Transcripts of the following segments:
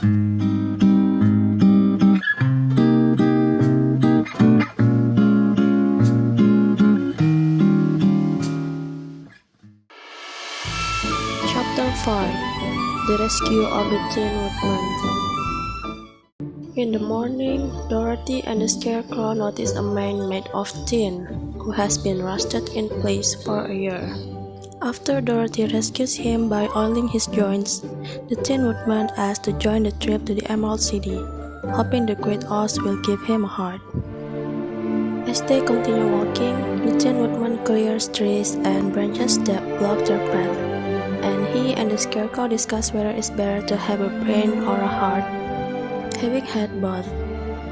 Chapter 5. The Rescue of the Tin Woodman. In the morning, Dorothy and the Scarecrow notice a man made of tin who has been rusted in place for a year. After Dorothy rescues him by oiling his joints, the Tin Woodman asks to join the trip to the Emerald City, hoping the Great Oz will give him a heart. As they continue walking, the Tin Woodman clears trees and branches that block their path, and he and the Scarecrow discuss whether it's better to have a brain or a heart. Having had both,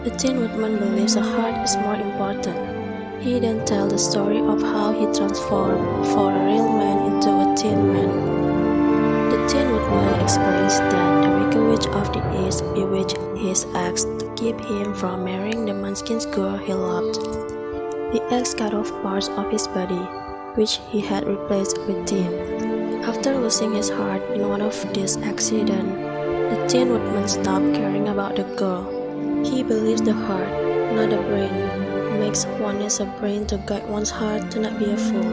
the Tin Woodman believes a heart is more important. He then tells the story of how he transformed for a real man into a tin man. The Tin Woodman explains that the Wicked Witch of the East bewitched his ex to keep him from marrying the Munchkin's girl he loved. The ex cut off parts of his body, which he had replaced with tin. After losing his heart in one of these accidents, the Tin Woodman stopped caring about the girl. He believes the heart, not the brain, makes one need a brain to guide one's heart to not be a fool.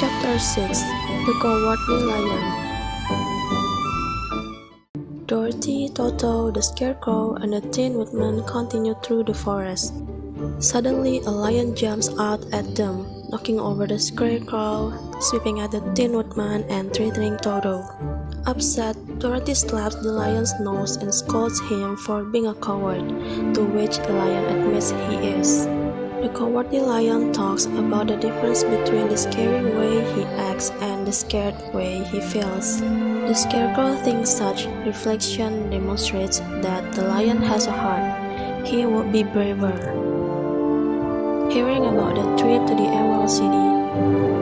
Chapter 6. The Cowardly Lion. Dorothy, Toto, the Scarecrow, and the Tin Woodman continue through the forest. Suddenly, a lion jumps out at them, knocking over the Scarecrow, sweeping at the Tin Woodman, and threatening Toto. Upset, Dorothy slaps the lion's nose and scolds him for being a coward, to which the lion admits he is. The Cowardly Lion talks about the difference between the scary way he acts and the scared way he feels. The Scarecrow thinks such reflection demonstrates that the lion has a heart. He would be braver. Hearing about the trip to the Emerald City,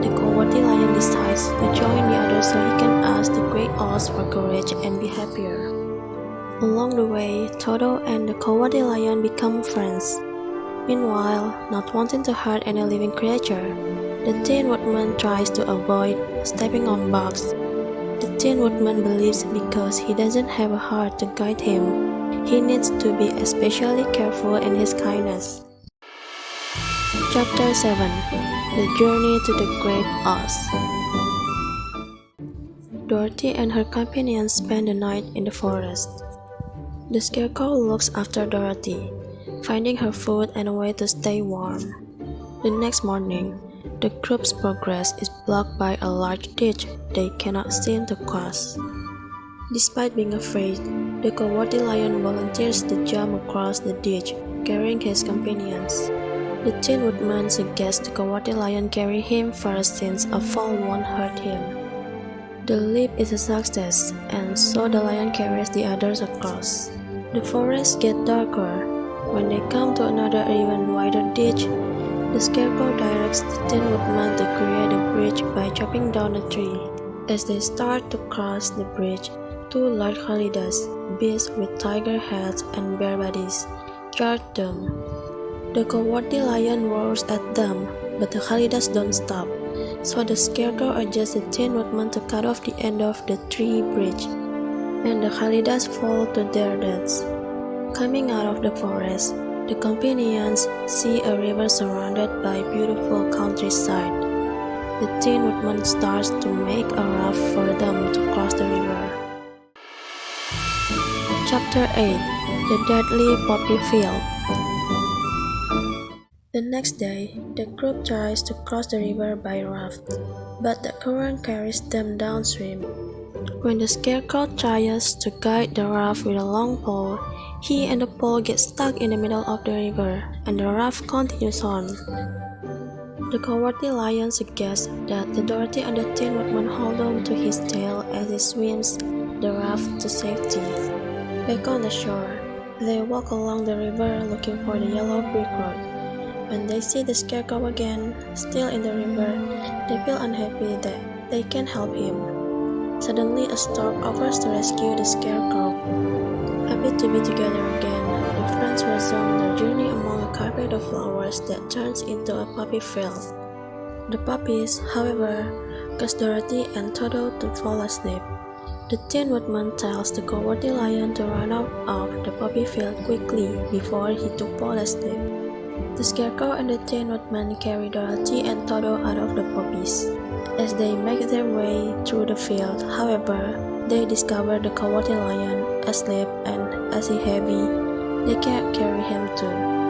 the Cowardly Lion decides to join the others so he can ask the Great Oz for courage and be happier. Along the way, Toto and the Cowardly Lion become friends. Meanwhile, not wanting to hurt any living creature, the Tin Woodman tries to avoid stepping on bugs. The Tin Woodman believes because he doesn't have a heart to guide him, he needs to be especially careful in his kindness. Chapter 7. The Journey to the Great Oz. Dorothy and her companions spend the night in the forest. The Scarecrow looks after Dorothy, finding her food and a way to stay warm. The next morning, the group's progress is blocked by a large ditch they cannot seem to cross. Despite being afraid, the Cowardly Lion volunteers to jump across the ditch, carrying his companions. The Tin Woodman suggests the Cowardly Lion carry him first since a fall won't hurt him. The leap is a success, and so the lion carries the others across. The forest gets darker. When they come to another even wider ditch, the Scarecrow directs the Tin Woodman to create a bridge by chopping down a tree. As they start to cross the bridge, two large Khalidas, beasts with tiger heads and bear bodies, charge them. The Cowardly Lion roars at them, but the Khalidas don't stop, so the Scarecrow urges the Tin Woodman to cut off the end of the tree bridge, and the Khalidas fall to their deaths. Coming out of the forest, the companions see a river surrounded by beautiful countryside. The Tin Woodman starts to make a raft for them to cross the river. Chapter 8. The Deadly Poppy Field. The next day, the group tries to cross the river by raft, but the current carries them downstream. When the Scarecrow tries to guide the raft with a long pole, he and the pole get stuck in the middle of the river, and the raft continues on. The Cowardly Lion suggests that the Dorothy and the Tin Woodman hold on to his tail as he swims the raft to safety. Back on the shore, they walk along the river looking for the yellow brick road. When they see the Scarecrow again, still in the river, they feel unhappy that they can't help him. Suddenly, a stork offers to rescue the Scarecrow. Happy to be together again, the friends resume their journey among a carpet of flowers that turns into a poppy field. The poppies, however, cause Dorothy and Toto to fall asleep. The Tin Woodman tells the Cowardly Lion to run out of the poppy field quickly before he took fall asleep. The Scarecrow and the Tin Woodman carry Dorothy and Toto out of the poppies. As they make their way through the field, however, they discover the Cowardly Lion asleep, and as he heavy, they can't carry him too.